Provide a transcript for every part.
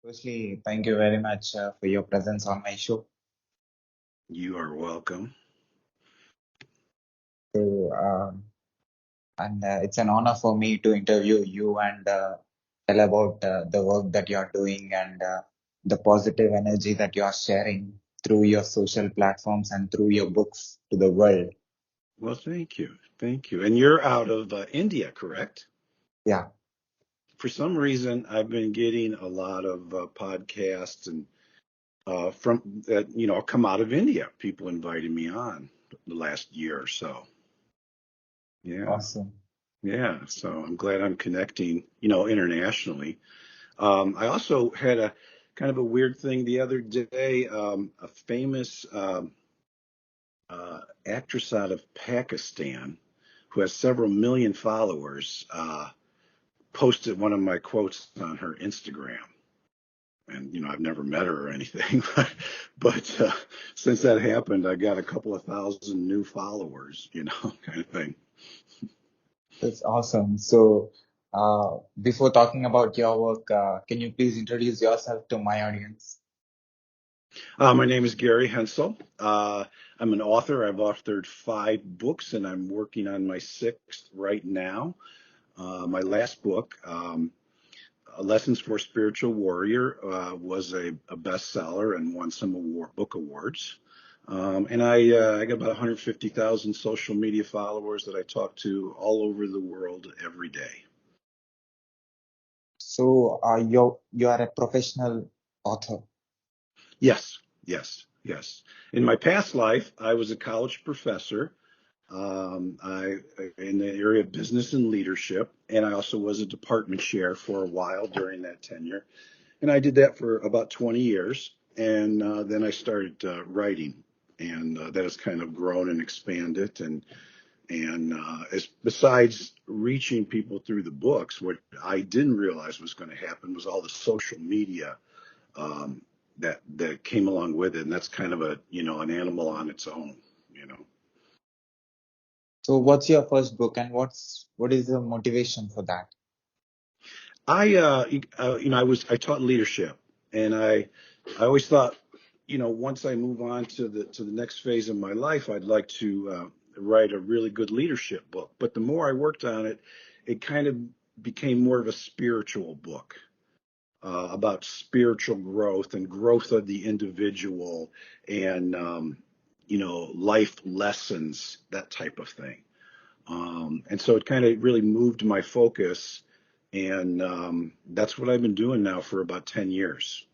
Firstly, thank you very much for your presence on my show. You are welcome. So, and it's an honor for me to interview you and tell about the work that you are doing and the positive energy that you are sharing through your social platforms and through your books to the world. Well, thank you. Thank you. And you're out of India, correct? Yeah, For some reason, I've been getting a lot of podcasts and from that, come out of India. People invited me on the last year or so. Yeah. awesome. Yeah. So I'm glad I'm connecting, internationally. I also had a kind of a weird thing the other day. A famous actress out of Pakistan who has several million followers, posted one of my quotes on her Instagram. And, I've never met her or anything, but since that happened, I got a couple of thousand new followers, kind of thing. That's awesome. So, before talking about your work, can you please introduce yourself to my audience? My name is Gary Hensel. I'm an author. I've authored 5 books, and I'm working on my 6th right now. My last book, Lessons for a Spiritual Warrior, was a bestseller and won some book awards. And I got about 150,000 social media followers that I talk to all over the world every day. So, you are a professional author. Yes, yes, yes. In my past life, I was a college professor. I in the area of business and leadership, and I also was a department chair for a while during that tenure. And I did that for about 20 years. And then I started writing, and that has kind of grown and expanded. And besides reaching people through the books, what I didn't realize was going to happen was all the social media um, that came along with it, and that's kind of an animal on its own, you know. So, what's your first book, and what is the motivation for that? I taught leadership, and I always thought, once I move on to the next phase of my life, I'd like to write a really good leadership book. But the more I worked on it, it kind of became more of a spiritual book, about spiritual growth and growth of the individual, and life lessons, that type of thing. And so it kind of really moved my focus, and that's what I've been doing now for about 10 years.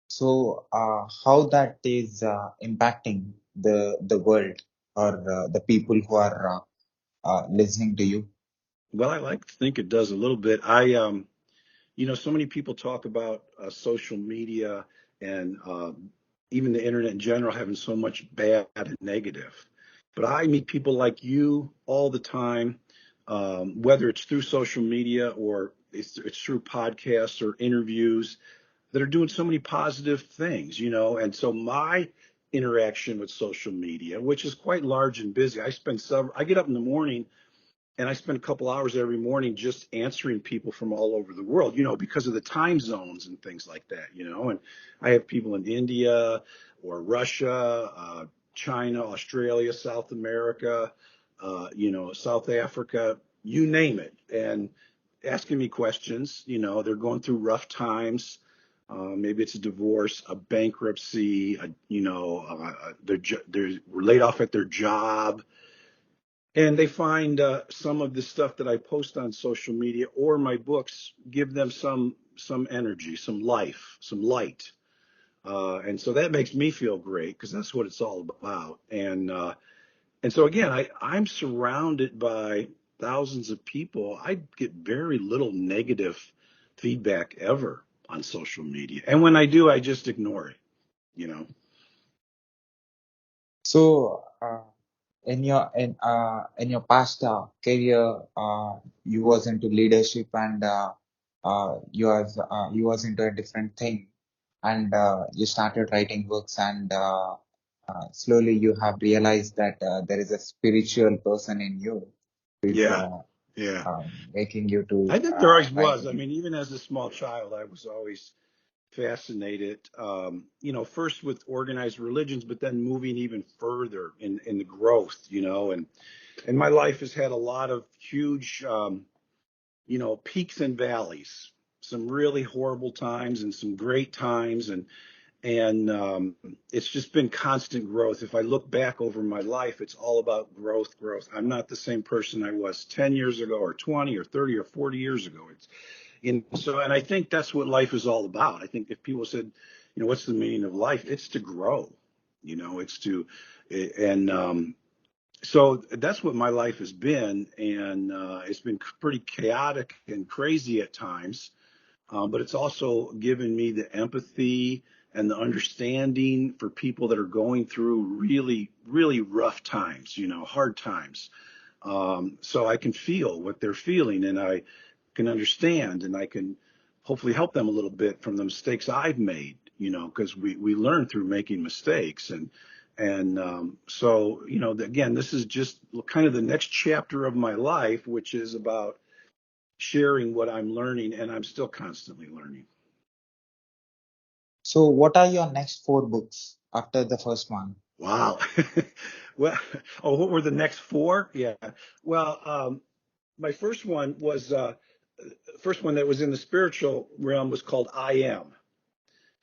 So, how that is impacting the world or the people who are listening to you? Well, I like to think it does a little bit. So many people talk about social media and even the internet in general having so much bad and negative. But I meet people like you all the time, whether it's through social media or it's through podcasts or interviews that are doing so many positive things, And so my interaction with social media, which is quite large and busy, I get up in the morning and I spend a couple hours every morning just answering people from all over the world, because of the time zones and things like that. And I have people in India or Russia, China, Australia, South America, South Africa, you name it, and asking me questions. They're going through rough times. Maybe it's a divorce, a bankruptcy, they're laid off at their job, and they find some of the stuff that I post on social media or my books give them some energy, some life, some light, and so that makes me feel great because that's what it's all about. And so again, I'm surrounded by thousands of people. I get very little negative feedback ever on social media, and when I do, I just ignore it. You know. So, in your past career, you was into leadership and you was into a different thing, and you started writing books, and slowly you have realized that there is a spiritual person in you. Is Yeah. Yeah. making you to I think there always try was. I new. mean, even as a small child, I was always fascinated, first with organized religions, but then moving even further in the growth, and my life has had a lot of huge, peaks and valleys, some really horrible times and some great times, and it's just been constant growth. If I look back over my life, it's all about growth, growth. I'm not the same person I was 10 years ago or 20 or 30 or 40 years ago. And I think that's what life is all about. I think if people said, what's the meaning of life? It's to grow, it's to, and so that's what my life has been. And it's been pretty chaotic and crazy at times, but it's also given me the empathy and the understanding for people that are going through really, really rough times, hard times. So I can feel what they're feeling, and I can understand, and I can hopefully help them a little bit from the mistakes I've made, because we learn through making mistakes. And again, this is just kind of the next chapter of my life, which is about sharing what I'm learning, and I'm still constantly learning. So, what are your next four books after the first one? Wow. Well, oh, what were the next four? Yeah. Well, my first one that was in the spiritual realm was called I Am,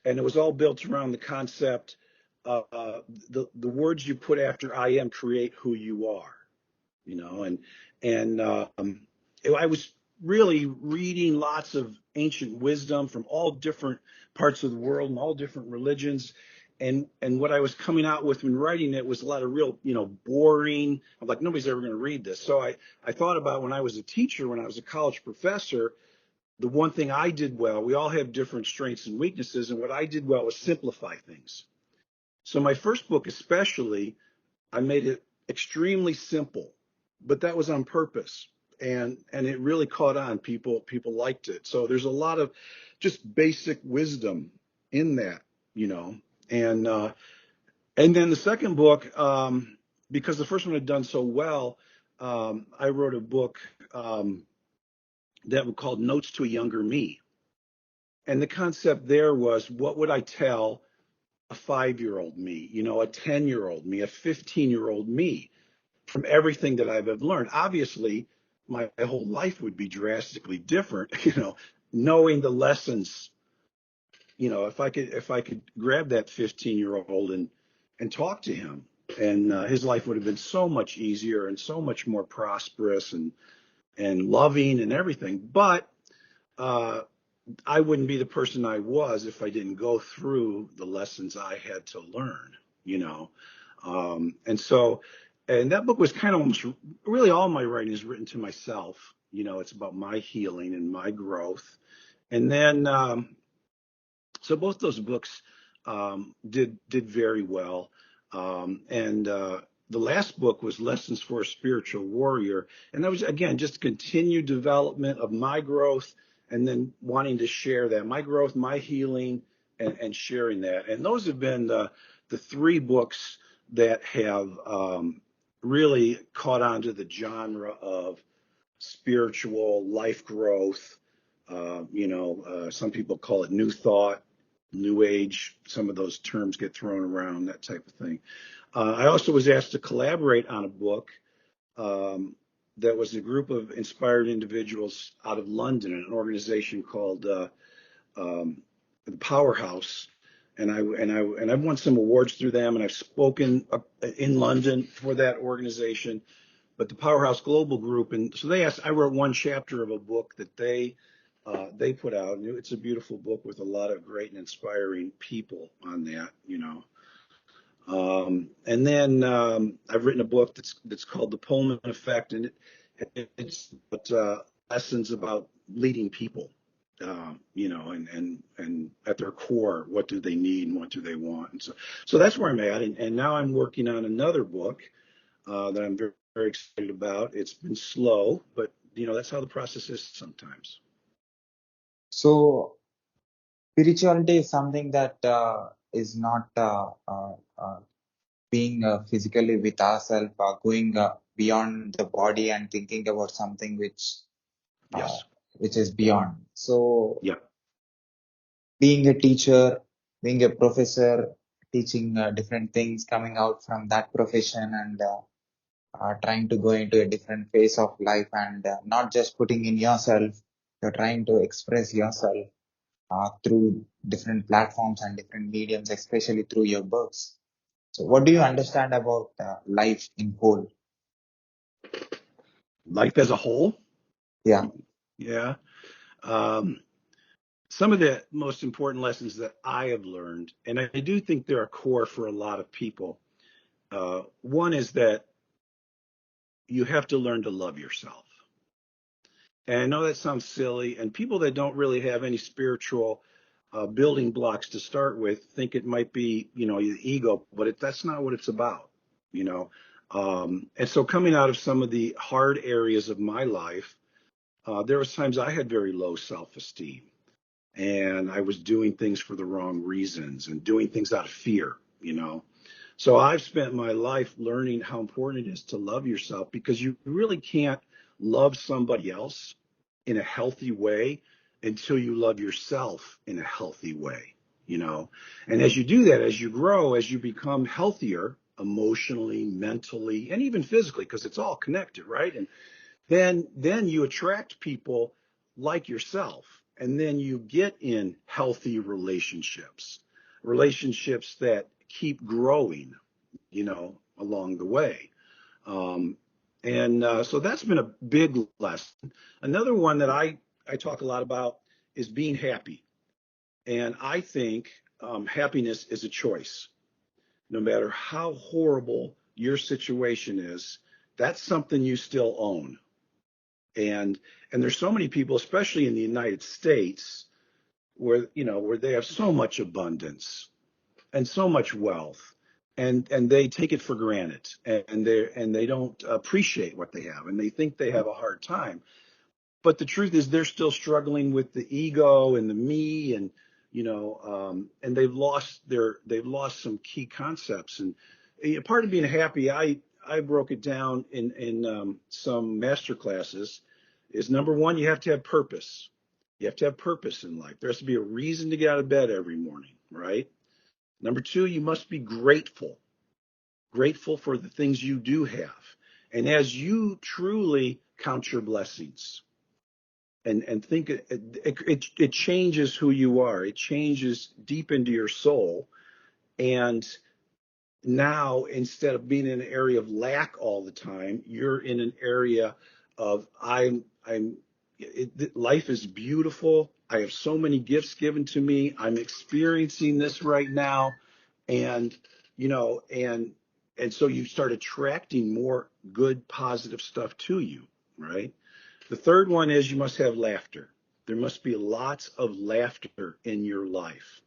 and it was all built around the concept, the words you put after I am create who you are, and I was really reading lots of ancient wisdom from all different parts of the world and all different religions. And what I was coming out with when writing it was a lot of real, boring. I'm like, nobody's ever going to read this. So I thought about when I was a teacher, when I was a college professor, the one thing I did well, we all have different strengths and weaknesses, and what I did well was simplify things. So my first book, especially, I made it extremely simple, but that was on purpose. And it really caught on. People liked it. So there's a lot of just basic wisdom in that, you know. And and then the second book, because the first one had done so well, I wrote a book that was called Notes to a Younger Me. And the concept there was, what would I tell a 5-year-old me, a 10-year-old me, a 15-year-old me, from everything that I've ever learned? Obviously, my whole life would be drastically different, knowing the lessons. If I could grab that 15-year-old and talk to him, and his life would have been so much easier and so much more prosperous and loving and everything. But uh, I wouldn't be the person I was if I didn't go through the lessons I had to learn, you know. And that book was kind of almost really, all my writing is written to myself. It's about my healing and my growth. And then, so both those books did very well. And the last book was Lessons for a Spiritual Warrior, and that was, again, just continued development of my growth, and then wanting to share that, my growth, my healing, and sharing that. And those have been the three books that have really caught on to the genre of spiritual life growth. Some people call it new thought, new age. Some of those terms get thrown around, that type of thing. I also was asked to collaborate on a book um, that was a group of inspired individuals out of London, an organization called um, the Powerhouse. And I've won some awards through them, and I've spoken in London for that organization. But the Powerhouse Global Group, and so I wrote one chapter of a book that they put out. And it's a beautiful book with a lot of great and inspiring people on that. And then I've written a book that's called The Pullman Effect, and it's about, lessons about leading people. And at their core, what do they need and what do they want? And so that's where I'm at. And now I'm working on another book that I'm very, very excited about. It's been slow, but that's how the process is sometimes. So, spirituality is something that is not being physically with ourselves, going beyond the body and thinking about something uh, Yes. which is beyond. So Yeah. being a teacher, being a professor, teaching different things, coming out from that profession and trying to go into a different phase of life and not just putting in yourself, you're trying to express yourself through different platforms and different mediums, especially through your books. So, what do you understand about life in whole? Life as a whole. Yeah, Yeah. Um, some of the most important lessons that I have learned, and I do think they're a core for a lot of people. One is that you have to learn to love yourself. And I know that sounds silly, and people that don't really have any spiritual building blocks to start with think it might be, the ego, but that's not what it's about, you know. And so coming out of some of the hard areas of my life, there was times I had very low self-esteem, and I was doing things for the wrong reasons and doing things out of fear. So I've spent my life learning how important it is to love yourself, because you really can't love somebody else in a healthy way until you love yourself in a healthy way, you know. And as you do that, as you grow, as you become healthier emotionally, mentally, and even physically, because it's all connected, right? And then you attract people like yourself, and then you get in healthy relationships that keep growing, along the way. So that's been a big lesson. Another one that I talk a lot about is being happy. And I think happiness is a choice. No matter how horrible your situation is, that's something you still own. And and there's so many people, especially in the United States, where they have so much abundance and so much wealth, and they take it for granted, and they don't appreciate what they have, and they think they have a hard time. But the truth is, they're still struggling with the ego and the me, and they've lost some key concepts. And part of being happy, I broke it down in some master classes, is number one, you have to have purpose. You have to have purpose in life. There has to be a reason to get out of bed every morning, right? Number two, you must be grateful for the things you do have. And as you truly count your blessings and think, it changes who you are. It changes deep into your soul. And now, instead of being in an area of lack all the time, you're in an area of life is beautiful. I have so many gifts given to me. I'm experiencing this right now. And, and so you start attracting more good, positive stuff to you, right? The third one is you must have laughter. There must be lots of laughter in your life.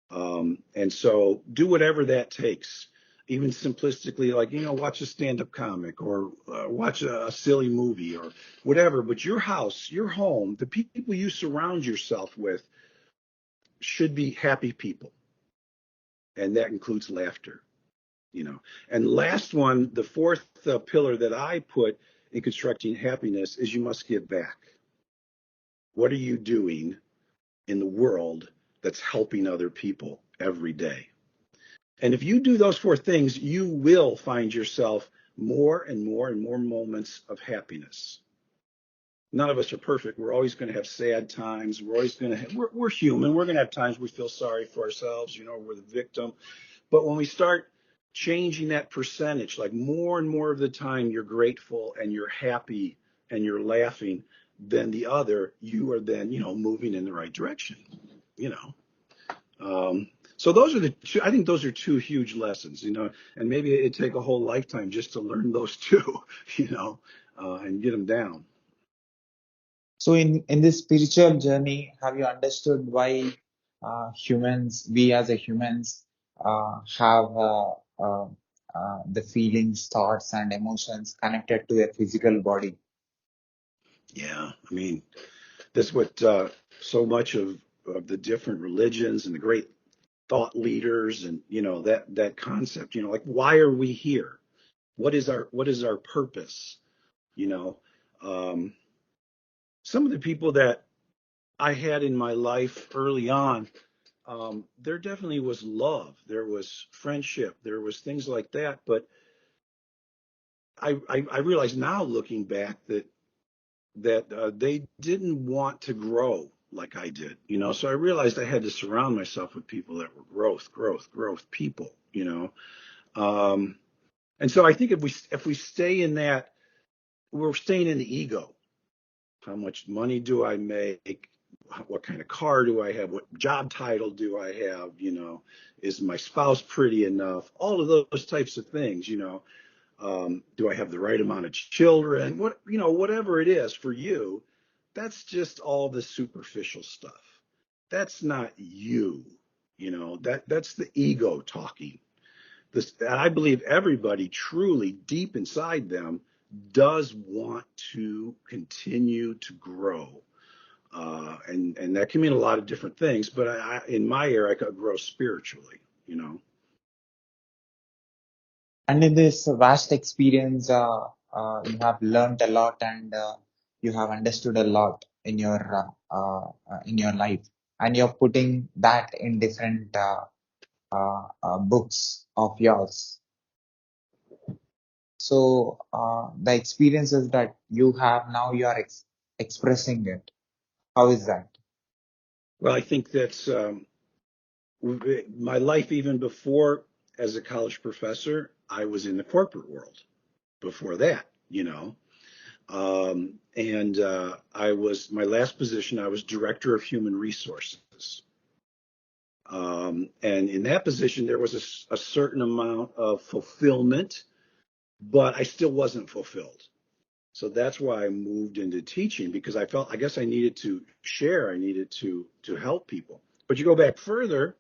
And so do whatever that takes, even simplistically, like, watch a stand-up comic, or watch a silly movie or whatever. But your house, your home, the people you surround yourself with should be happy people. And that includes laughter. And last one, the fourth pillar that I put in constructing happiness is you must give back. What are you doing in the world that's helping other people every day? And if you do those four things, you will find yourself more and more and more moments of happiness. None of us are perfect. We're always going to have sad times. We're always going to we're human. We're going to have times we feel sorry for ourselves, we're the victim. But when we start changing that percentage, like more and more of the time you're grateful and you're happy and you're laughing, then the other, you are then, moving in the right direction, you know. So those are the two. I think those are two huge lessons, and maybe it'd take a whole lifetime just to learn those two, and get them down. so in this spiritual journey, have you understood why we as a humans, have the feelings, thoughts, and emotions connected to a physical body? Yeah, I mean, that's what so much of the different religions and the great thought leaders, and that concept, like, why are we here? what is our purpose? You know, um, some of the people that I had in my life early on, there definitely was love, there was friendship, there was things like that. But I realize now, looking back, that they didn't want to grow like I did. So I realized I had to surround myself with people that were growth people. Um, and so I think if we stay in that, we're staying in the ego. How much money do I make? What kind of car do I have? What job title do I have? Is my spouse pretty enough? All of those types of things. Do I have the right amount of children? Whatever it is for you, that's just all the superficial stuff. That's not you. That's the ego talking. And I believe everybody truly deep inside them does want to continue to grow. And that can mean a lot of different things, but in my area, I could grow spiritually, you know. And in this vast experience, you have learned a lot, and you have understood a lot in your life, and you're putting that in different books of yours. So the experiences that you have now, you are expressing it. How is that? Well, I think that's my life even before as a college professor. I was in the corporate world before that, and I was my last position. I was director of human resources. And in that position, there was a certain amount of fulfillment, but I still wasn't fulfilled. So that's why I moved into teaching, because I guess I needed to share, I needed to help people. But you go back further,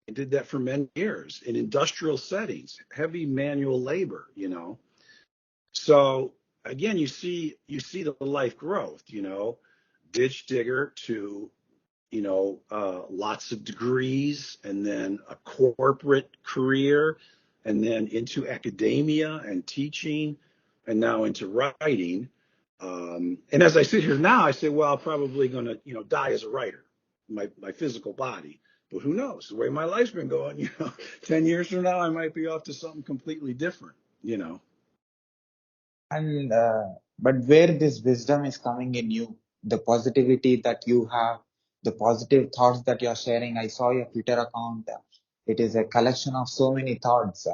I did that for many years in industrial settings, heavy manual labor. So again, you see the life growth, ditch digger to lots of degrees, and then a corporate career, and then into academia and teaching, and now into writing. And as I sit here now, I say, well, I'm probably going to, die as a writer, my physical body. But who knows? The way my life's been going, 10 years from now, I might be off to something completely different. And but where this wisdom is coming in you, the positivity that you have, the positive thoughts that you're sharing. I saw your Twitter account. It is a collection of so many thoughts.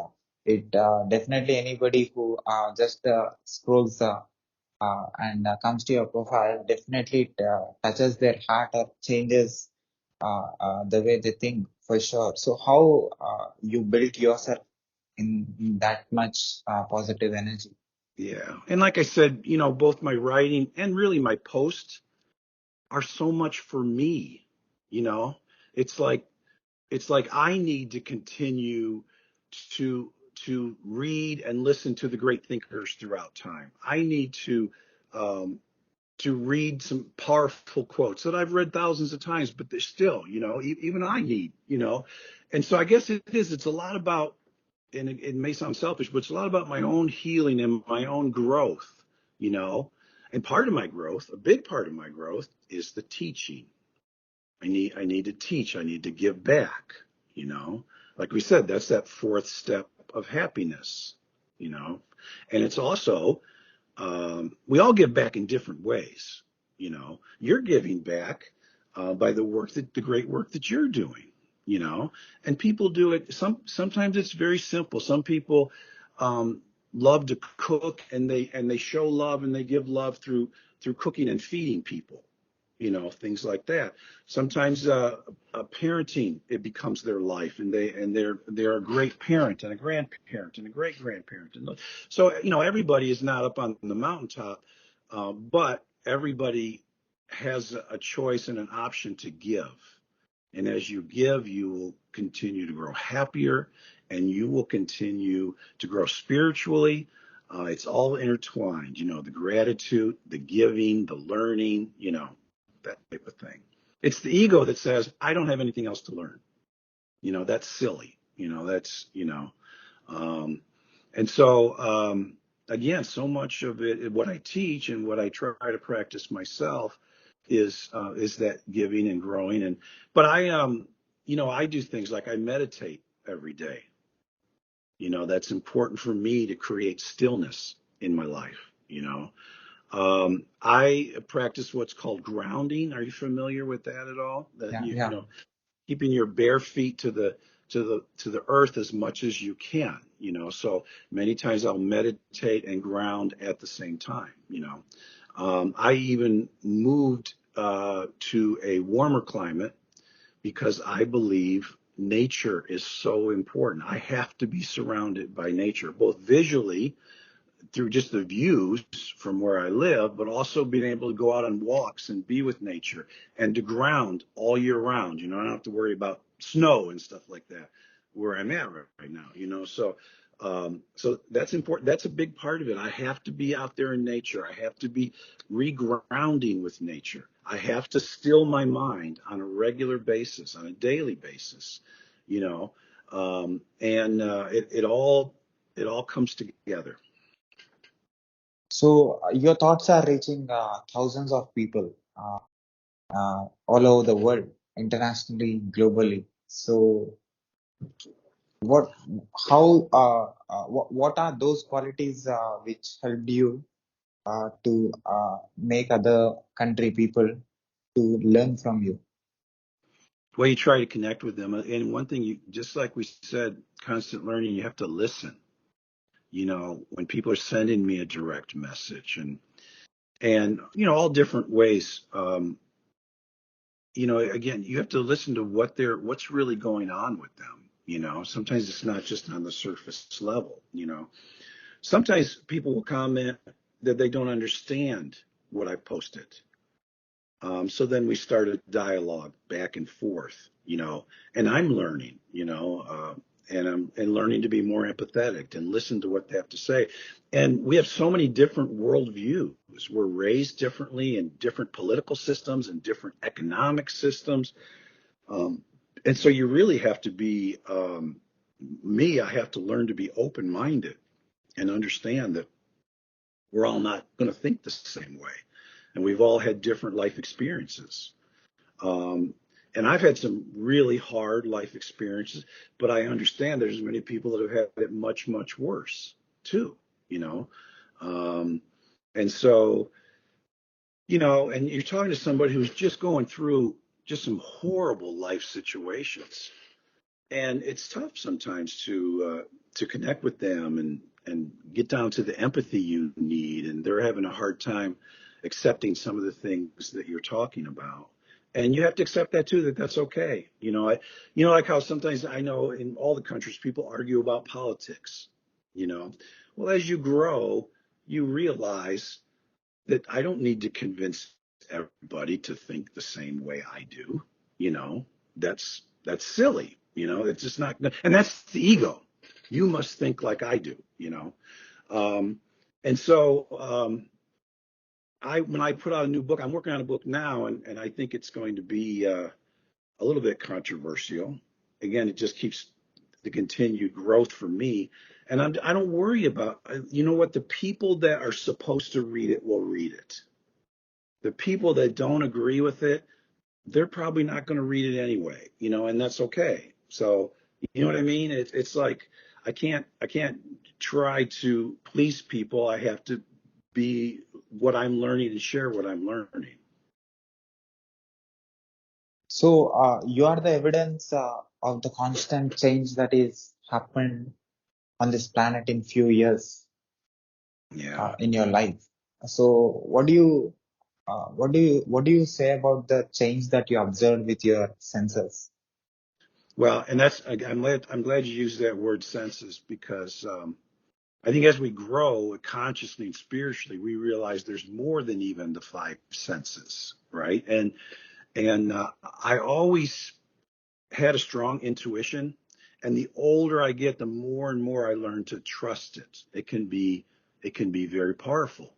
It definitely anybody who just scrolls and comes to your profile, definitely it touches their heart or changes the way they think for sure. So how you built yourself in that much positive energy? Yeah. And like I said, both my writing and really my posts are so much for me. You know, it's like I need to continue to read and listen to the great thinkers throughout time. I need um, to read some powerful quotes that I've read thousands of times, but they're still, even I need. And so I guess it's a lot about, and it may sound selfish, but it's a lot about my own healing and my own growth, you know. And part of my growth, a big part of my growth, is the teaching. I need to teach. I need to give back. Like we said, that's that fourth step of happiness. And it's also, we all give back in different ways. You're giving back by the great work that you're doing. And people do it. Sometimes it's very simple. Some people um, love to cook, and they show love and they give love through cooking and feeding people. Things like that. Sometimes parenting, it becomes their life, and they're a great parent and a grandparent and a great grandparent. And so everybody is not up on the mountaintop, but everybody has a choice and an option to give. And as you give, you will continue to grow happier, and you will continue to grow spiritually. It's all intertwined, the gratitude, the giving, the learning, that type of thing. It's the ego that says, I don't have anything else to learn. That's silly. Um, and so, again, so much of it, what I teach and what I try to practice myself is that giving and growing. But I do things like I meditate every day. That's important for me to create stillness in my life. I practice what's called grounding. Are you familiar with that at all? That Yeah, you yeah. know, keeping your bare feet to the earth as much as you can. So many times I'll meditate and ground at the same time. I even moved to a warmer climate because I believe nature is so important. I have to be surrounded by nature, both visually through just the views from where I live, but also being able to go out on walks and be with nature and to ground all year round. I don't have to worry about snow and stuff like that where I'm at right now. So that's important. That's a big part of it. I have to be out there in nature. I have to be regrounding with nature. I have to still my mind on a regular basis, on a daily basis, you know, and it all comes together. So your thoughts are reaching thousands of people all over the world, internationally, globally. So what, what are those qualities which helped you to make other country people to learn from you? Well, you try to connect with them. And one thing, just like we said, constant learning, you have to listen. When people are sending me a direct message and all different ways, again, you have to listen to what's really going on with them. Sometimes it's not just on the surface level. Sometimes people will comment that they don't understand what I posted. So then we started dialogue back and forth, and I'm learning, and learning to be more empathetic and listen to what they have to say. And we have so many different worldviews. We're raised differently in different political systems and different economic systems. Um, and so you really have to be, I have to learn to be open-minded and understand that we're all not going to think the same way. And we've all had different life experiences. Um, and I've had some really hard life experiences, but I understand there's many people that have had it much, much worse too, you know. Um, and so, and you're talking to somebody who's just going through just some horrible life situations, and it's tough sometimes to connect with them and get down to the empathy you need, and they're having a hard time accepting some of the things that you're talking about, and you have to accept that too, that's okay. Like how sometimes I know in all the countries people argue about politics. you know well, as you grow, you realize that I don't need to convince everybody to think the same way I do. You know, that's silly. It's just not, and that's the ego. You must think like I do. Um, and so when I put out a new book, I'm working on a book now, and I think it's going to be a little bit controversial. Again, it just keeps the continued growth for me. And I don't worry about, what the people that are supposed to read it will read it. The people that don't agree with it, they're probably not going to read it anyway, and that's okay. So, you know what I mean? It's like I can't try to please people. I have to be what I'm learning and share what I'm learning. So you are the evidence of the constant change that is happened on this planet in few years Yeah. in your life. So what do you say about the change that you observed with your senses? Well, and I'm glad you used that word senses because I think as we grow consciously and spiritually, we realize there's more than even the five senses, right? And I always had a strong intuition, and the older I get, the more and more I learn to trust it. It can be very powerful,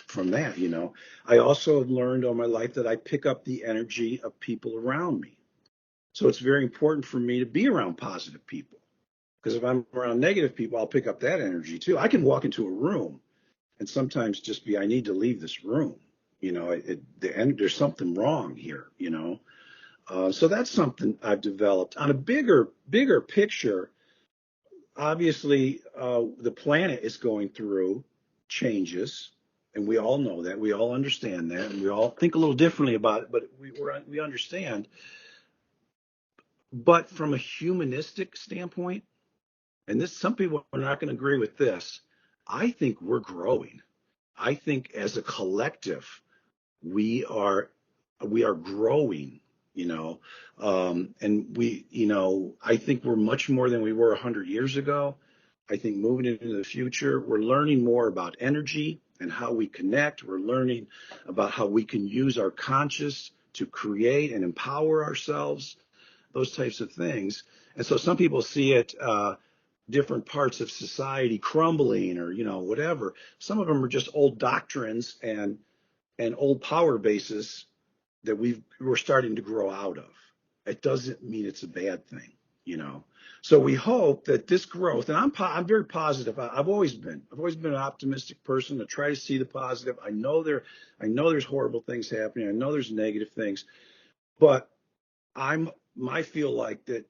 from that. I also have learned all my life that I pick up the energy of people around me. So it's very important for me to be around positive people. Because if I'm around negative people, I'll pick up that energy too. I can walk into a room and sometimes just be, I need to leave this room. There's something wrong here, So that's something I've developed. On a bigger picture, obviously, the planet is going through changes, and we all know that. We all understand that, and we all think a little differently about it, but we understand. But from a humanistic standpoint, and this some people are not going to agree with this, I think we're growing. I think as a collective, we are we are growing, and I think we're much more than we were 100 years ago. I think moving into the future, we're learning more about energy and how we connect. We're learning about how we can use our conscious to create and empower ourselves, those types of things. And so some people see it, different parts of society crumbling or, whatever. Some of them are just old doctrines and old power bases that we're starting to grow out of. It doesn't mean it's a bad thing, you know. So we hope that this growth, and I'm very positive. I've always been an optimistic person to try to see the positive. I know there's horrible things happening. I know there's negative things, but I feel like that.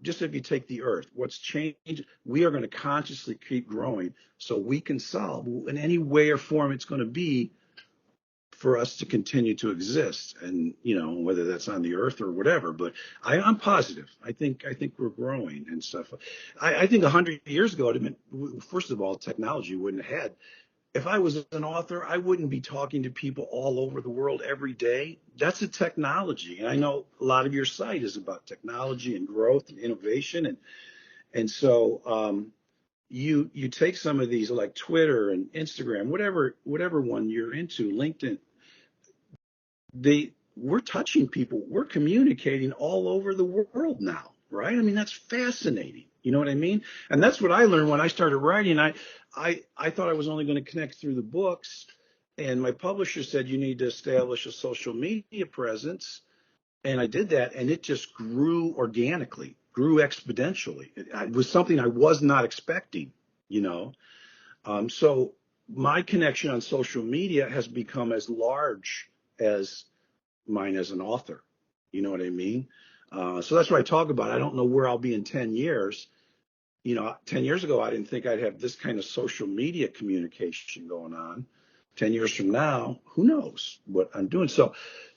Just if you take the earth, what's changed, we are going to consciously keep growing so we can solve in any way or form it's going to be for us to continue to exist, and whether that's on the earth or whatever. But I'm positive. I think we're growing and stuff. I think 100 years ago, first of all, technology wouldn't have had. If I was an author, I wouldn't be talking to people all over the world every day. That's a technology, and I know a lot of your site is about technology and growth and innovation, and so you take some of these like Twitter and Instagram, whatever one you're into, LinkedIn, we're touching people, we're communicating all over the world now, right? I mean, that's fascinating. You know what I mean? And that's what I learned when I started writing. I thought I was only going to connect through the books, and my publisher said you need to establish a social media presence, and I did that, and it just grew organically, grew exponentially. It was something I was not expecting, you know. So my connection on social media has become as large as mine as an author. You know what I mean? So that's what I talk about. I don't know where I'll be in 10 years. 10 years ago, I didn't think I'd have this kind of social media communication going on. 10 years from now, who knows what I'm doing? So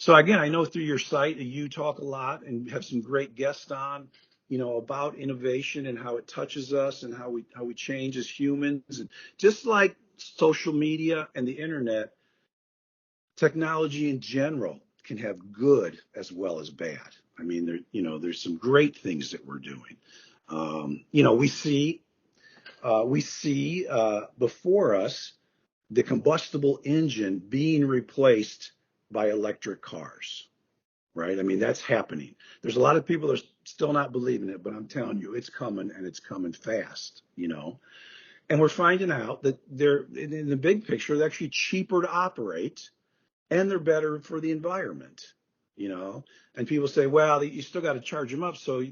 again, I know through your site that you talk a lot and have some great guests on, about innovation and how it touches us and how we change as humans. And just like social media and the internet, technology in general can have good as well as bad. I mean, there's some great things that we're doing. We see before us the combustible engine being replaced by electric cars, right? I mean, that's happening. There's a lot of people that are still not believing it, but I'm telling you, it's coming, and it's coming fast, And we're finding out that they're in the big picture, they're actually cheaper to operate, and they're better for the environment, And people say, well, you still got to charge them up, so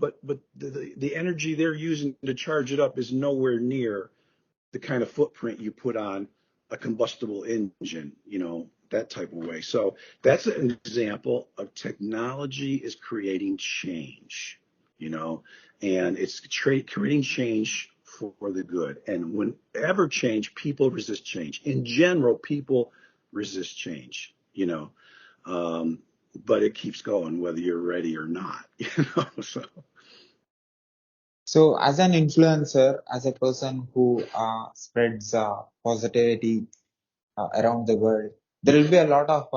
but the energy they're using to charge it up is nowhere near the kind of footprint you put on a combustible engine, that type of way. So that's an example of technology is creating change, and it's creating change for the good. And whenever change, people resist change. In general, people resist change, but it keeps going whether you're ready or not, So So, as an influencer, as a person who spreads positivity around the world, there will be a lot of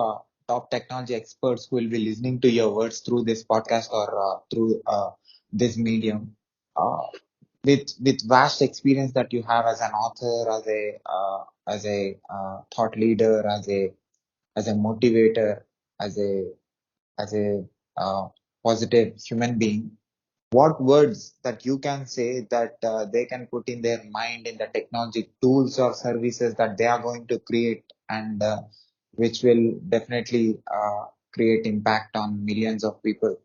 top technology experts who will be listening to your words through this podcast or through this medium. Uh, with vast experience that you have as an author, as a thought leader, as a motivator, as a positive human being, what words that you can say that they can put in their mind in the technology tools or services that they are going to create, and which will definitely create impact on millions of people?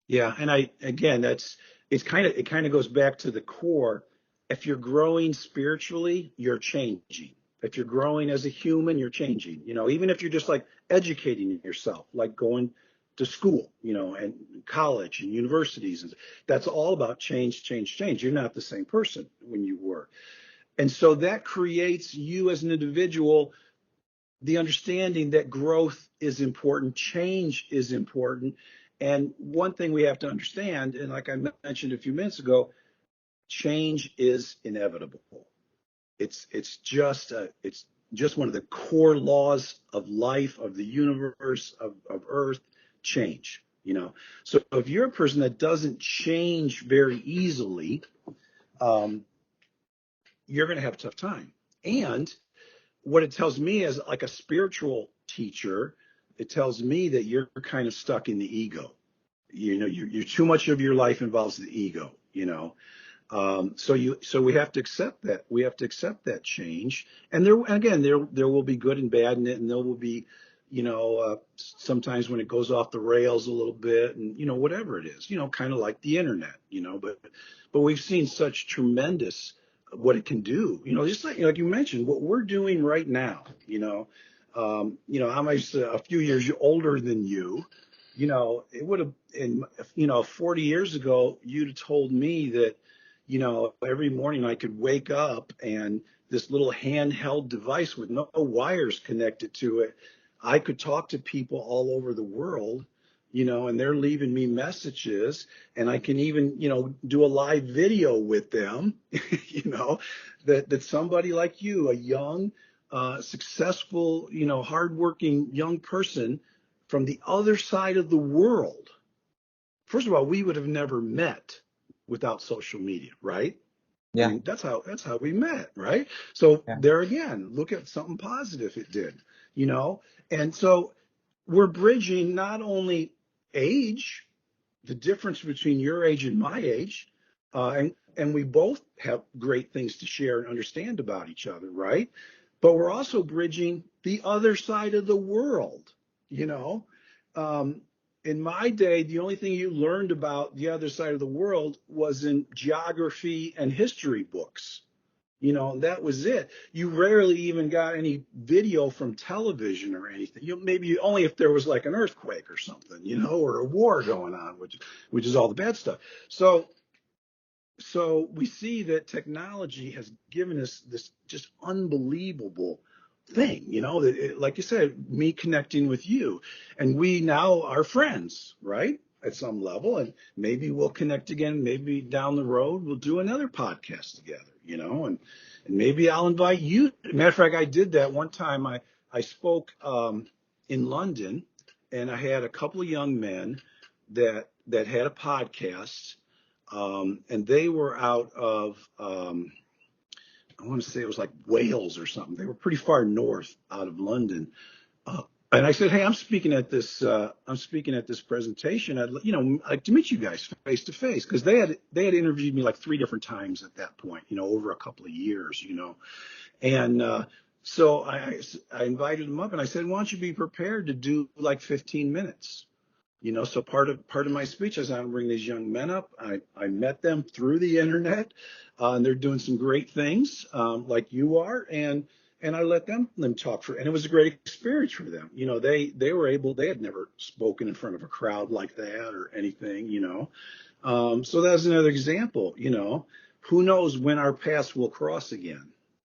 Yeah, and again, it kind of goes back to the core. If you're growing spiritually, you're changing. If you're growing as a human, you're changing. Even if you're just like educating yourself, like going to school, and college and universities, and that's all about change, change, change. You're not the same person when you were. And so that creates you as an individual the understanding that growth is important, change is important. And one thing we have to understand, and like I mentioned a few minutes ago, change is inevitable. It's just one of the core laws of life, of the universe, of Earth, change. So if you're a person that doesn't change very easily, um, you're going to have a tough time. And what it tells me as like a spiritual teacher, it tells me that you're kind of stuck in the ego. You're too much of your life involves the ego. So we have to accept that. We have to accept that change. And there will be good and bad in it, and there will be, sometimes when it goes off the rails a little bit, and whatever it is, kind of like the internet. But we've seen such tremendous what it can do. Just like you mentioned, what we're doing right now. I'm a few years older than you. It would have, in 40 years ago, you'd have told me that every morning I could wake up and this little handheld device with no wires connected to it, I could talk to people all over the world, and they're leaving me messages, and I can even, do a live video with them, that somebody like you, a young, successful, hardworking young person from the other side of the world. First of all, we would have never met without social media, right? I Yeah, mean, that's how we met, right? So yeah, there again, look at something positive it did, you know? And so we're bridging not only age, the difference between your age and my age, and we both have great things to share and understand about each other, right? But we're also bridging the other side of the world, you know. Um, in my day, the only thing you learned about the other side of the world was in geography and history books. That was it. You rarely even got any video from television or anything. Maybe only if there was like an earthquake or something, or a war going on, which is all the bad stuff. So we see that technology has given us this just unbelievable thing, that like you said, me connecting with you, and we now are friends, right? At some level, and maybe we'll connect again. Maybe down the road we'll do another podcast together, and maybe I'll invite you. Matter of fact, I did that one time. I spoke in London, and I had a couple of young men that had a podcast, and they were out of, I want to say it was like Wales or something. They were pretty far north out of London. Uh, and I said, hey, I'm speaking at this presentation. I'd like to meet you guys face to face, because they had interviewed me like three different times at that point, over a couple of years, and so I invited them up, and I said, why don't you be prepared to do like 15 minutes? So part of my speech is I'm bringing these young men up. I met them through the internet, and they're doing some great things, like you are, and I let them talk and it was a great experience for them. They had never spoken in front of a crowd like that or anything. So that's another example. Who knows when our paths will cross again?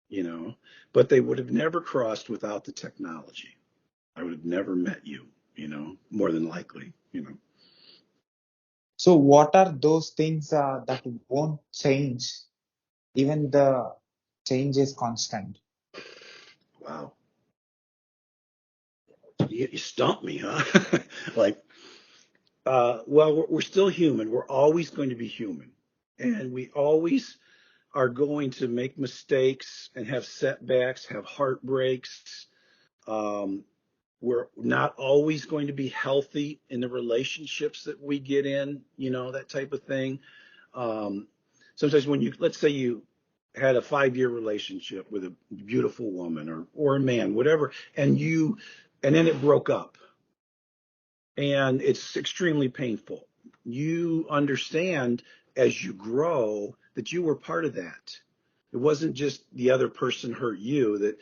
You know, but they would have never crossed without the technology. I would have never met you. More than likely. so what are those things that won't change even the change is constant? Wow. You stumped me, huh? Like, well, we're still human. We're always going to be human. And we always are going to make mistakes and have setbacks, have heartbreaks. Um, we're not always going to be healthy in the relationships that we get in, that type of thing. Um, Sometimes let's say you had a 5-year relationship with a beautiful woman or a man, whatever, and then it broke up, and it's extremely painful. you understand as you grow that you were part of that. It wasn't just the other person hurt you,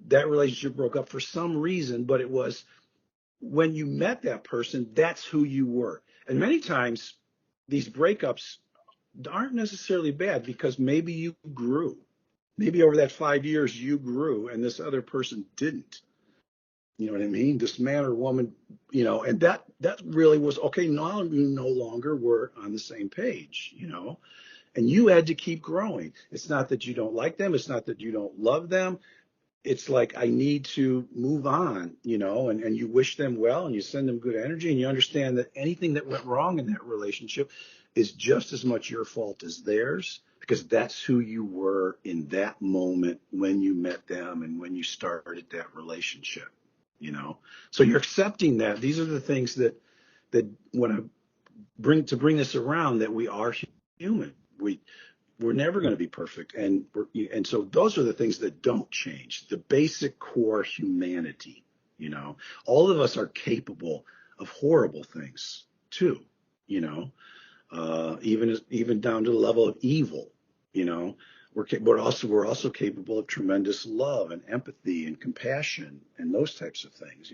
that relationship broke up for some reason, but it was when you met that person, that's who you were. And many times these breakups aren't necessarily bad because maybe you grew. Maybe over that 5 years you grew and this other person didn't. You know what I mean? This man or woman, and that really was okay. Now you no longer were on the same page, and you had to keep growing. It's not that you don't like them. It's not that you don't love them. It's like, I need to move on, and you wish them well and you send them good energy and you understand that anything that went wrong in that relationship is just as much your fault as theirs because that's who you were in that moment when you met them and when you started that relationship, So you're accepting that. These are the things that when I bring this around, that we are human. We're never going to be perfect, and so those are the things that don't change. The basic core humanity. All of us are capable of horrible things too. You know, even down to the level of evil. You know, we're also capable of tremendous love and empathy and compassion and those types of things.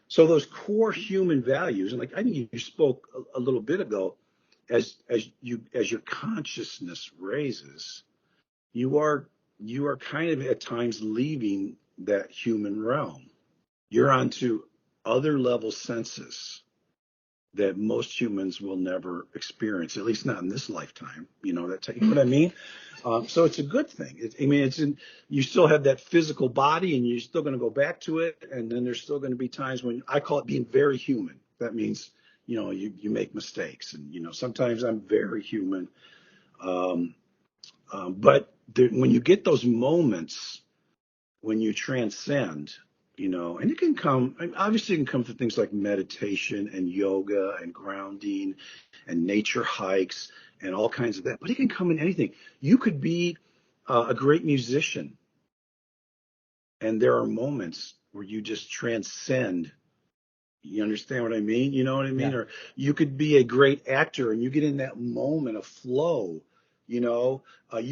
So those core human values, and like I think you spoke a little bit ago, as your consciousness raises, you are kind of at times leaving that human realm. You're onto other level senses that most humans will never experience, at least not in this lifetime. You know what I mean? So it's a good thing. You still have that physical body, and you're still going to go back to it. And then there's still going to be times when I call it being very human. That means, you make mistakes, and sometimes I'm very human. Um, but when you get those moments when you transcend, and it can come, obviously it can come from things like meditation and yoga and grounding and nature hikes and all kinds of that, but it can come in anything. You could be a great musician, and there are moments where you just transcend. You understand what I mean? You know what I mean? Yeah. Or you could be a great actor and you get in that moment of flow. You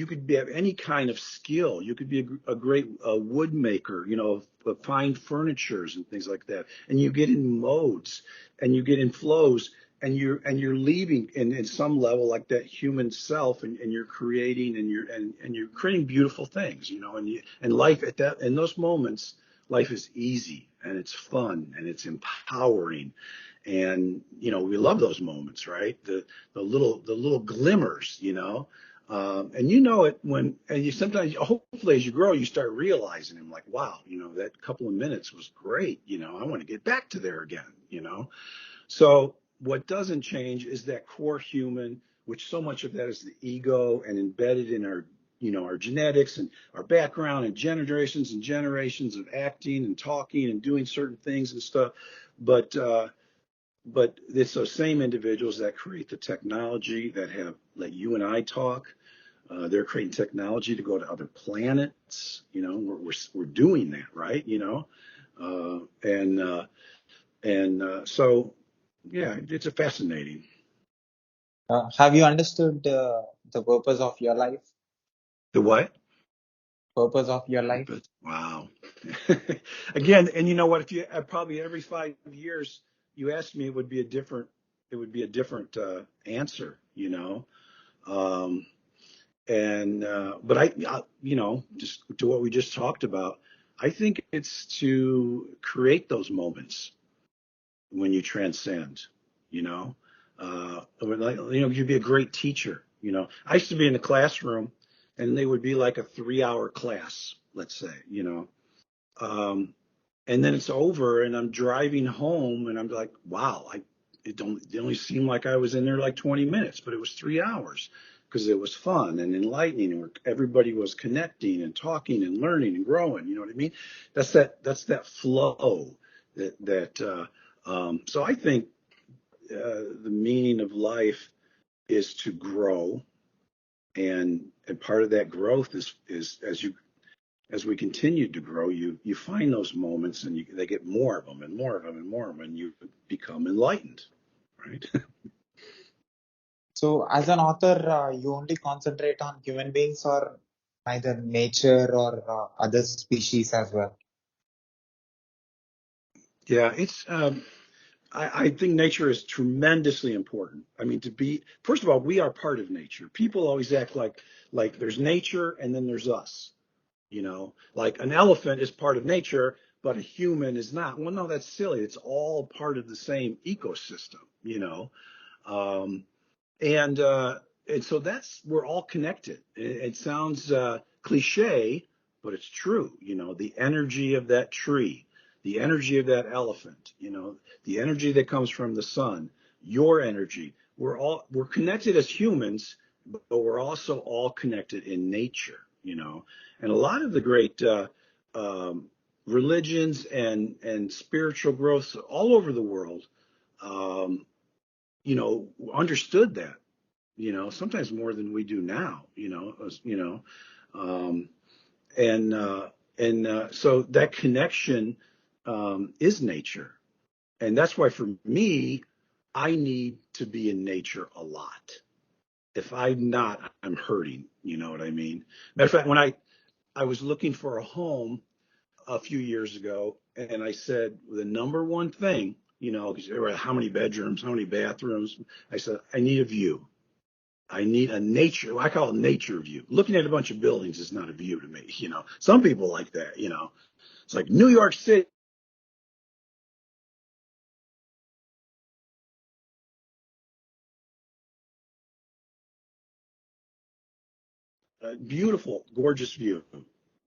could have any kind of skill. You could be a great wood maker, of fine furnitures and things like that. And you get in modes and you get in flows, and you're leaving in some level like that human self, and you're creating, and you're creating beautiful things, and life at that in those moments, life is easy and it's fun and it's empowering. And we love those moments, right? The little glimmers, and it when, and you sometimes, hopefully as you grow, you start realizing them, like, wow, that couple of minutes was great. I want to get back to there again. So what doesn't change is that core human, which so much of that is the ego and embedded in our genetics and our background and generations of acting and talking and doing certain things and stuff. But it's those same individuals that create the technology that have let you and I talk. They're creating technology to go to other planets. We're doing that, right? So yeah, it's a fascinating. Have you understood the purpose of your life? The what? Purpose of your life? Purpose. Wow. Again, and you know what? If you probably every 5 years you asked me, it would be a different answer. Um, and but just to what we just talked about, I think it's to create those moments when you transcend, you'd be a great teacher. I used to be in the classroom, and they would be like a 3-hour class, let's say, um, and then it's over and I'm driving home and I'm like, wow, it only seemed like I was in there like 20 minutes, but it was 3 hours because it was fun and enlightening, and everybody was connecting and talking and learning and growing. You know what I mean? That's that flow so I think the meaning of life is to grow, and part of that growth is as we continue to grow, you find those moments, and they get more of them and more of them and more of them, and you become enlightened. right? So, as an author, you only concentrate on human beings or either nature or other species as well. Yeah, I think nature is tremendously important. I mean, first of all, we are part of nature. People always act like there's nature and then there's us. Like an elephant is part of nature, but a human is not. Well, no, that's silly. It's all part of the same ecosystem. Um, and so that's we're all connected. It sounds cliche, but it's true. The energy of that tree, the energy of that elephant, the energy that comes from the sun, your energy. We're connected as humans, but we're also all connected in nature. And a lot of the great um, religions and spiritual growths all over the world, um, understood that, sometimes more than we do now, um, and so that connection is nature. And that's why for me, I need to be in nature a lot. If I'm not, I'm hurting. You know what I mean? Matter of fact, when I was looking for a home a few years ago, and I said the number one thing, because there were how many bedrooms, how many bathrooms, I said I need a view. I need a nature. I call it nature view. Looking at a bunch of buildings is not a view to me. Some people like that. It's like New York City, a beautiful, gorgeous view.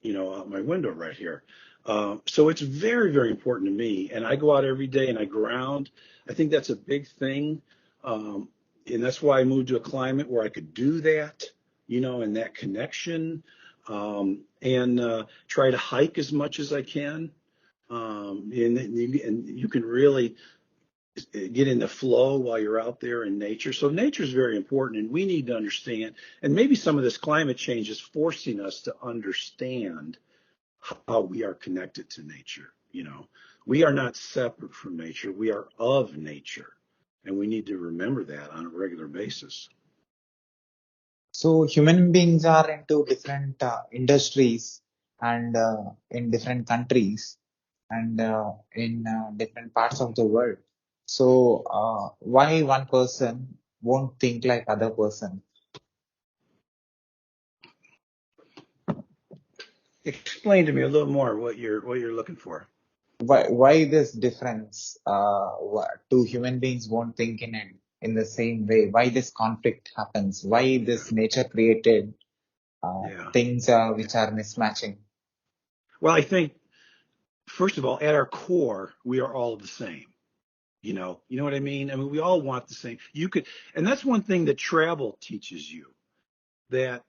Out my window right here. So it's very, very important to me. And I go out every day and I ground. I think that's a big thing. Um, and that's why I moved to a climate where I could do that, and that connection. And try to hike as much as I can. And you can really get in the flow while you're out there in nature. So nature is very important, and we need to understand. And maybe some of this climate change is forcing us to understand how we are connected to nature. We are not separate from nature. We are of nature, and we need to remember that on a regular basis. So, human beings are into different industries and in different countries and in different parts of the world. So, why one person won't think like other person? Explain to me a little more what you're looking for. Why this difference? Two human beings won't think in the same way. Why this conflict happens? Why Yeah, this nature created yeah. things which are mismatching? Well, I think first of all, at our core, we are all the same. You know what I mean? I mean, we all want the same. And that's one thing that travel teaches you, that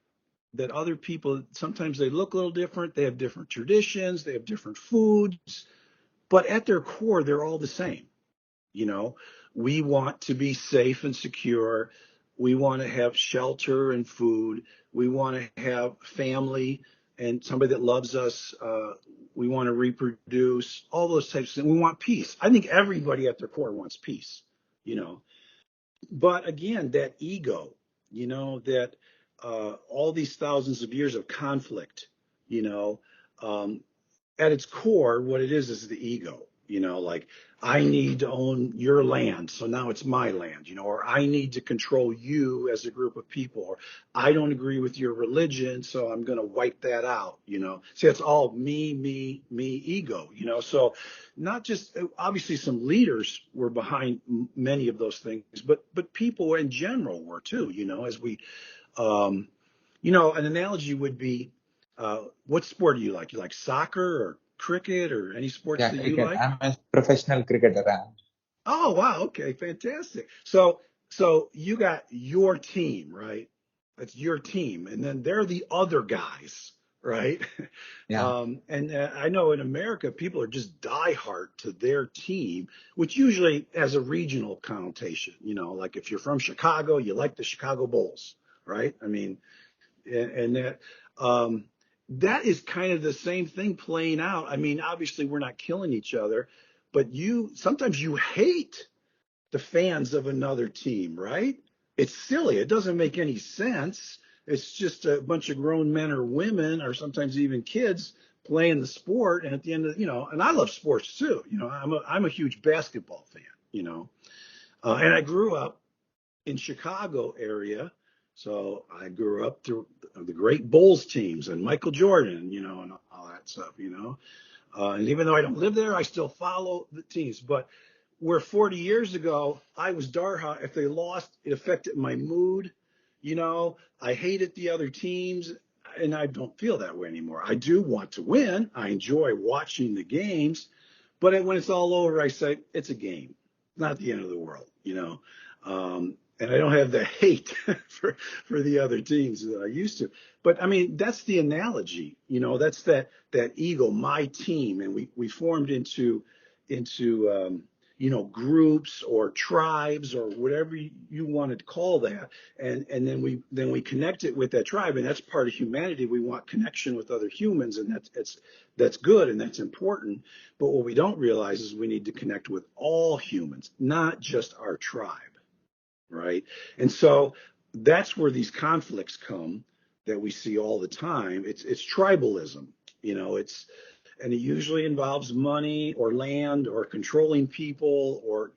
other people sometimes they look a little different, they have different traditions, they have different foods, but at their core, they're all the same. You know, we want to be safe and secure. We want to have shelter and food. We want to have family and somebody that loves us. We want to reproduce, all those types of things. We want peace. I think everybody at their core wants peace, you know. But again, that ego, that all these thousands of years of conflict, you know, um, at its core, what it is the ego. Like I need to own your land, so now it's my land, or I need to control you as a group of people, or I don't agree with your religion, so I'm going to wipe that out. See, it's all me, me, me, ego, So not just obviously some leaders were behind many of those things, but people in general were too, as we um, an analogy would be, what sport do you like? You like soccer or cricket or any sports Yeah, that you cricket. like? I'm a professional cricketer. Oh, wow. Okay, fantastic. So you got your team, right? That's your team, and then they're the other guys, right? Yeah, And I know in America, people are just diehard to their team, which usually has a regional connotation. Like if you're from Chicago, you like the Chicago Bulls, right? I mean, and um, that is kind of the same thing playing out. I mean, obviously we're not killing each other, but you sometimes you hate the fans of another team, right? It's silly. It doesn't make any sense. It's just a bunch of grown men or women, or sometimes even kids playing the sport. And at the end of, and I love sports too. I'm a huge basketball fan, and I grew up in Chicago area. So I grew up through the great Bulls teams and Michael Jordan, and all that stuff. And even though I don't live there, I still follow the teams. But where 40 years ago, I was Darha, if they lost, it affected my mood. I hated the other teams, and I don't feel that way anymore. I do want to win. I enjoy watching the games. But when it's all over, I say, it's a game, not the end of the world. And I don't have the hate for the other teams that I used to. But I mean, that's the analogy, that's that ego, my team, and we formed into groups or tribes or whatever you want to call that, and then we connect it with that tribe, and that's part of humanity. We want connection with other humans, and that's good and that's important. But what we don't realize is we need to connect with all humans, not just our tribe, right? And so that's where these conflicts come that we see all the time. It's tribalism, and it usually involves money or land or controlling people or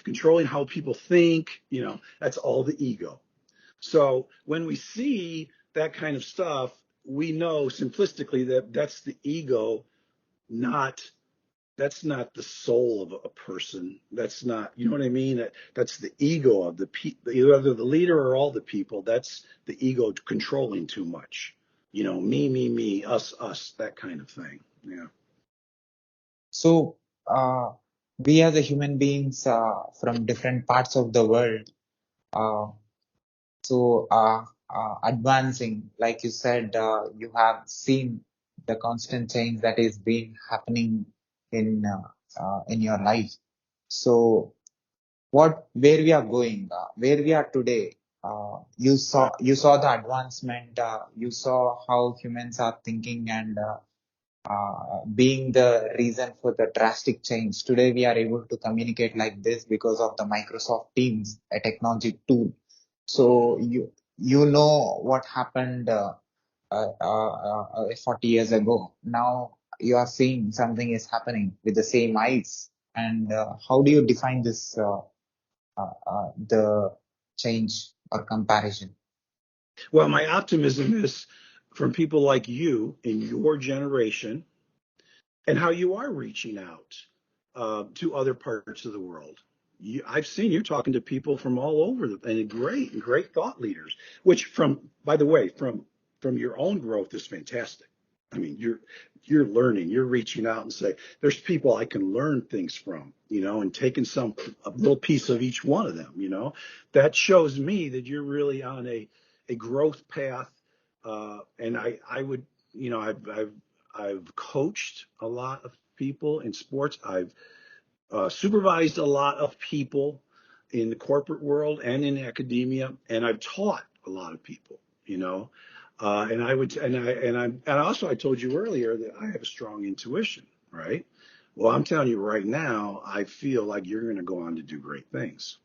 controlling how people think. That's all the ego. So when we see that kind of stuff, we know simplistically that that's the ego, not that's not the soul of a person. That's not, you know what I mean? That's the ego of either the leader or all the people. That's the ego controlling too much. Me, us, that kind of thing. Yeah. So, we as a human beings from different parts of the world, uh, so advancing, like you said, you have seen the constant change that is been happening in your life. So, where we are going, where we are today. You saw the advancement. You saw how humans are thinking and being the reason for the drastic change. Today, we are able to communicate like this because of the Microsoft Teams, a technology tool. So you know what happened 40 years ago. Now you are seeing something is happening with the same eyes. And how do you define this the change or comparison? Well, my optimism is from people like you in your generation and how you are reaching out to other parts of the world. I've seen you talking to people from all over, and great thought leaders. Which, by the way, from your own growth is fantastic. I mean, you're learning, you're reaching out and say, there's people I can learn things from, and taking a little piece of each one of them. That shows me that you're really on a growth path. And I would, I've coached a lot of people in sports. I've supervised a lot of people in the corporate world and in academia, and I've taught a lot of people. And I would, and also I told you earlier that I have a strong intuition, right? Well, I'm telling you right now, I feel like you're going to go on to do great things.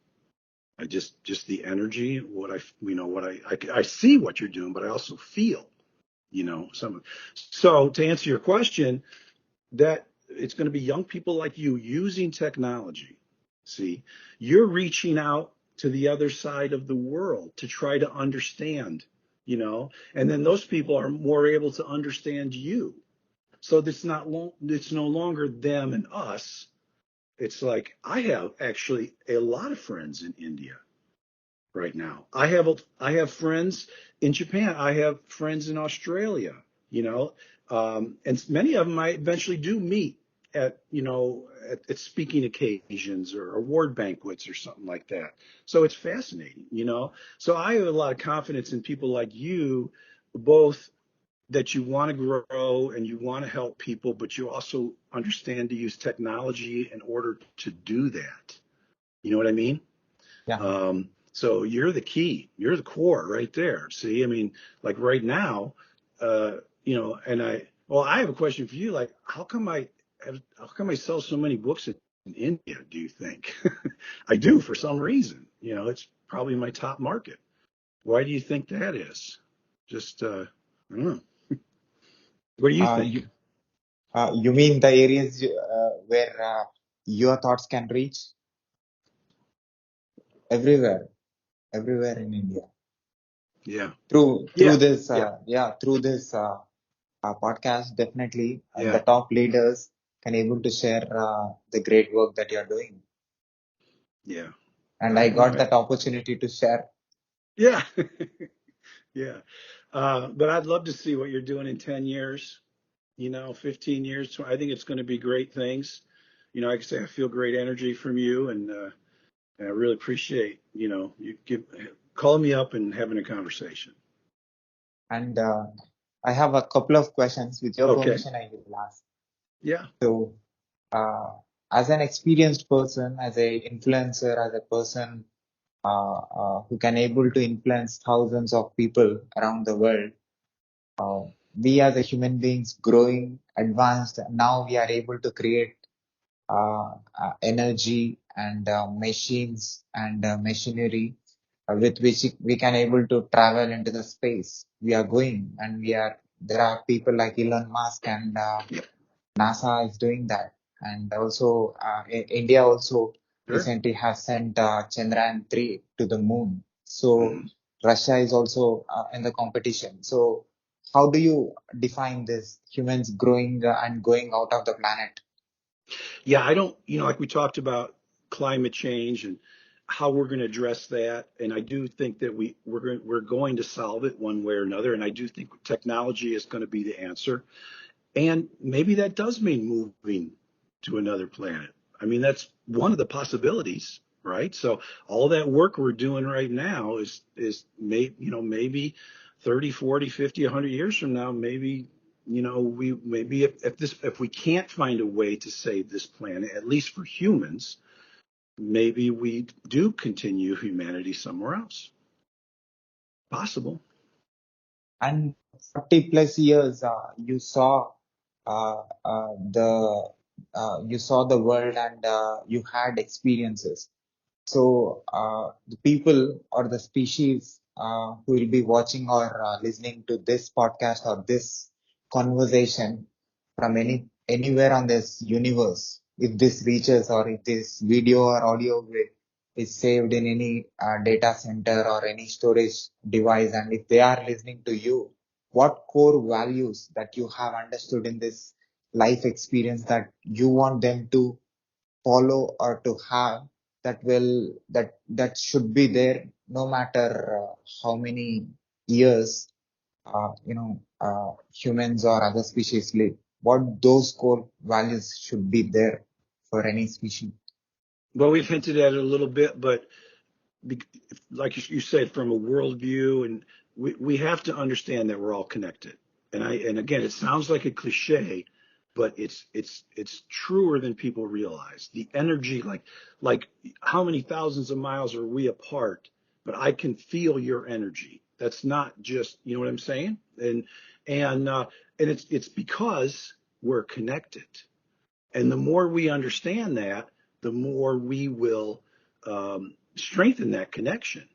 I just the energy, I see what you're doing, but I also feel, some. So to answer your question, that it's going to be young people like you using technology. See, you're reaching out to the other side of the world to try to understand, and then those people are more able to understand you. So it's no longer them and us. It's like I have actually a lot of friends in India right now. I have friends in Japan. I have friends in Australia. You know, and many of them I eventually do meet at speaking occasions or award banquets or something like that. So it's fascinating. So I have a lot of confidence in people like you, both that you want to grow and you want to help people, but you also understand to use technology in order to do that. You know what I mean? Yeah. So you're the key. You're the core right there. See, I mean, like right now, uh, and well, I have a question for you. Like, how come I sell so many books a in India, do you think? I do for some reason. It's probably my top market. Why do you think that is? Just, I don't know. What do you Uh, think? you, you mean the areas where your thoughts can reach? Everywhere, everywhere in India. Yeah. Through Yeah. this, Yeah. through this podcast, definitely the Yeah. top leaders can able to share the great work that you're doing. Yeah. And Well, I got that opportunity to share. yeah. Yeah. But I'd love to see what you're doing in 10 years, 15 years. I think it's going to be great things. Like I say, I feel great energy from you, and I really appreciate, calling me up and having a conversation. And I have a couple of questions. With your Okay. permission, I will ask. Yeah. So, uh, as an experienced person, as a influencer, as a person who can able to influence thousands of people around the world, uh, we as a human beings growing, advanced, now we are able to create energy and machines and machinery with which we can able to travel into the space we are going, and there are people like Elon Musk and NASA is doing that. And also India also Sure. recently has sent Chandrayaan 3 to the moon. So Mhm. Russia is also in the competition. So how do you define this humans growing and going out of the planet? Yeah, I don't, like we talked about climate change and how we're going to address that. And I do think that we're going to solve it one way or another. And I do think technology is going to be the answer. And maybe that does mean moving to another planet. I mean, that's one of the possibilities, right? So all that work we're doing right now maybe 30, 40, 50, 100 years from now, maybe, we maybe if we can't find a way to save this planet, at least for humans, maybe we do continue humanity somewhere else. Possible. And 40 plus years, uh, uh, the you saw the world and you had experiences. So the people or the species who will be watching or listening to this podcast or this conversation from anywhere on this universe, if this reaches or if this video or audio is saved in any data center or any storage device, and if they are listening to you, what core values that you have understood in this life experience that you want them to follow or to have, that should be there no matter how many years humans or other species live, what those core values should be there for any species. Well, we've hinted at it a little bit, but like you said, from a worldview, and we have to understand that we're all connected. And again, it sounds like a cliche, but it's truer than people realize. The energy, like how many thousands of miles are we apart? But I can feel your energy. That's not just, you know what I'm saying? And it's because we're connected. And the more we understand that, the more we will strengthen that connection.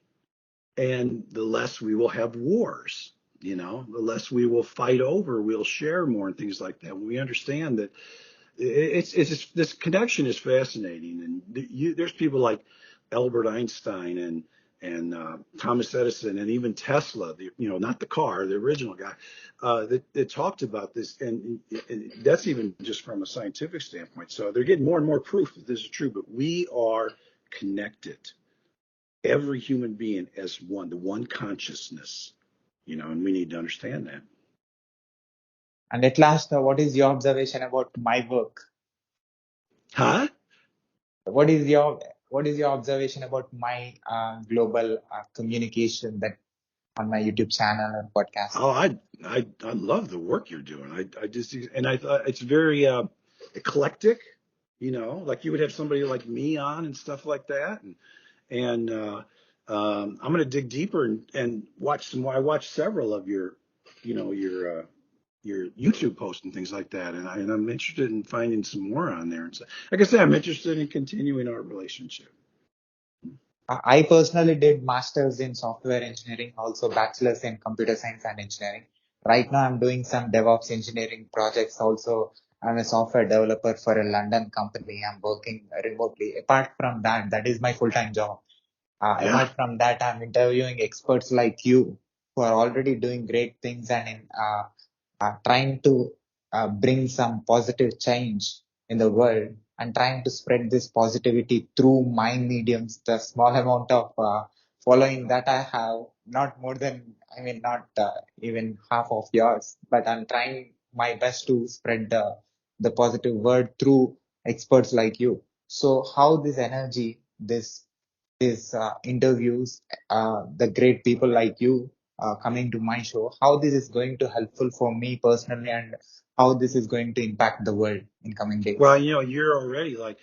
And the less we will have wars, the less we will fight over, we'll share more and things like that. When we understand that it's just, this connection is fascinating. And there's people like Albert Einstein and Thomas Edison and even Tesla, not the car, the original guy, that talked about this. And that's even just from a scientific standpoint. So they're getting more and more proof that this is true, but we are connected, every human being as one, the one consciousness, and we need to understand that. And at last, what is your observation about my work? Huh? What is your observation about my global communication that on my YouTube channel and podcast? Oh, I love the work you're doing. I just, and I thought it's very eclectic, like you would have somebody like me on and stuff like that. And I'm going to dig deeper and watch some more. I watched several of your your YouTube posts and things like that. And I'm interested in finding some more on there. And so, like I said, I'm interested in continuing our relationship. I personally did masters in software engineering, also bachelor's in computer science and engineering. Right now, I'm doing some DevOps engineering projects. Also, I'm a software developer for a London company. I'm working remotely. Apart from that, that is my full-time job. Yeah. Apart from that, I'm interviewing experts like you who are already doing great things and trying to bring some positive change in the world and trying to spread this positivity through my mediums, the small amount of following that I have, not more than, not even half of yours, but I'm trying my best to spread the positive word through experts like you. So how this energy, these interviews, the great people like you coming to my show, how this is going to helpful for me personally and how this is going to impact the world in coming days. Well, you're already like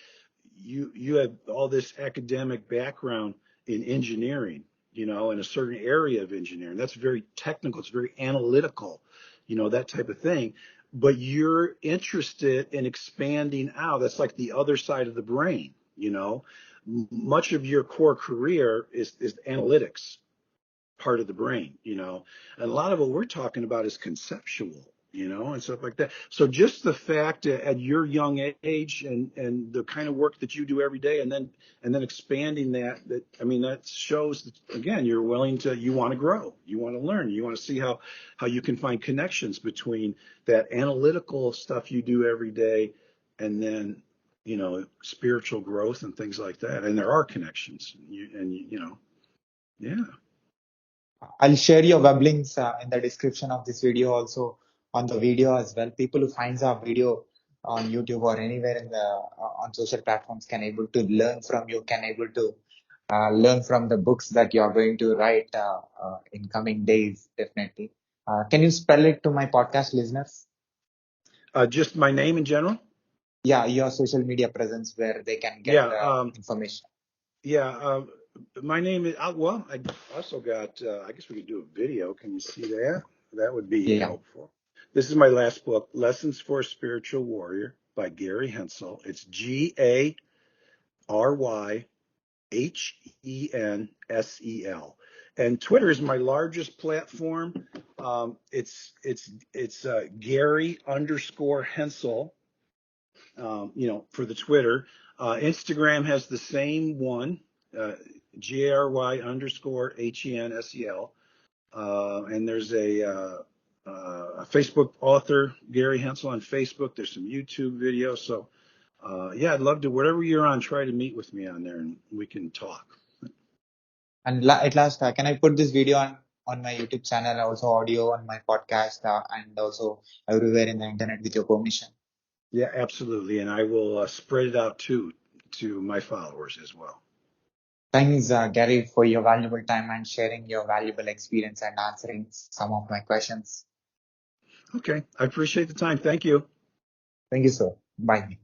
you have all this academic background in engineering, in a certain area of engineering. That's very technical, it's very analytical, that type of thing. But you're interested in expanding out. That's like the other side of the brain. Much of your core career is analytics part of the brain. And a lot of what we're talking about is conceptual, and stuff like that. So just the fact that at your young age and the kind of work that you do every day, and then expanding that I mean, that shows that, again, you want to grow, you want to learn, you want to see how you can find connections between that analytical stuff you do every day and then spiritual growth and things like that. And there are connections, yeah. I'll share your web links in the description of this video, also on the video as well. People who finds our video on YouTube or anywhere in the on social platforms can able to learn from you, can able to learn from the books that you are going to write in coming days, definitely. Can you spell it to my podcast listeners? Just my name in general. Yeah, your social media presence where they can get Yeah, information. yeah. My name is well. I also got. I guess we could do a video. Can you see that? That would be Yeah. helpful. This is my last book, Lessons for a Spiritual Warrior by Gary Hensel. It's GaryHensel. And Twitter is my largest platform. It's Gary underscore Hensel. For the Twitter. Instagram has the same one, Gary underscore Hensel. And there's a Facebook author, Gary Hensel, on Facebook. There's some YouTube videos. So, yeah, I'd love to, whatever you're on, try to meet with me on there and we can talk. And at last, can I put this video on my YouTube channel, also audio on my podcast, and also everywhere in the internet with your permission? Yeah, absolutely. And I will spread it out too to my followers as well. Thanks, Gary, for your valuable time and sharing your valuable experience and answering some of my questions. Okay. I appreciate the time. Thank you. Thank you, sir. Bye.